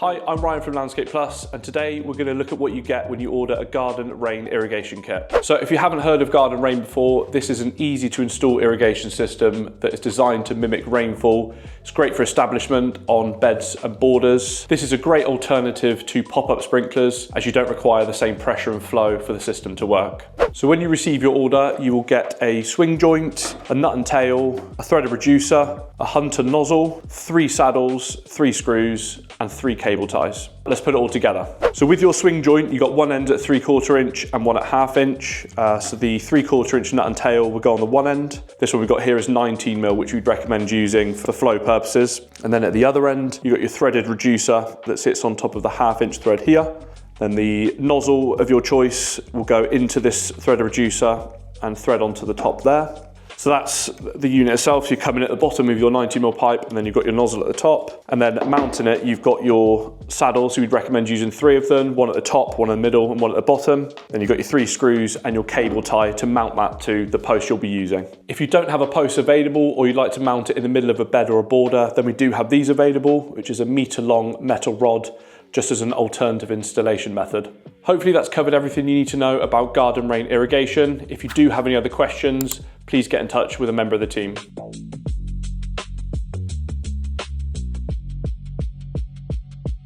Hi, I'm Ryan from Landscapeplus, and today we're going to look at what you get when you order a Garden Rain irrigation kit. So if you haven't heard of Garden Rain before, this is an easy to install irrigation system that is designed to mimic rainfall. It's great for establishment on beds and borders. This is a great alternative to pop-up sprinklers, as you don't require the same pressure and flow for the system to work. So when you receive your order, you will get a swing joint, a nut and tail, a threaded reducer, a hunter nozzle, 3 saddles, 3 screws, and 3 cable ties. Let's put it all together. So with your swing joint, you got one end at 3/4 inch and one at 1/2 inch. So the 3/4 inch nut and tail will go on the one end. This one we've got here is 19 mil, which we'd recommend using for flow purposes. And then at the other end, you've got your threaded reducer that sits on top of the 1/2 inch thread here. Then the nozzle of your choice will go into this threaded reducer and thread onto the top there. So that's the unit itself. You come in at the bottom with your 90 mil pipe, and then you've got your nozzle at the top. And then mounting it, you've got your saddles. So we'd recommend using 3 of them, one at the top, one in the middle, and one at the bottom. Then you've got your 3 screws and your cable tie to mount that to the post you'll be using. If you don't have a post available, or you'd like to mount it in the middle of a bed or a border, then we do have these available, which is a metre-long metal rod, just as an alternative installation method. Hopefully that's covered everything you need to know about Garden Rain irrigation. If you do have any other questions, please get in touch with a member of the team.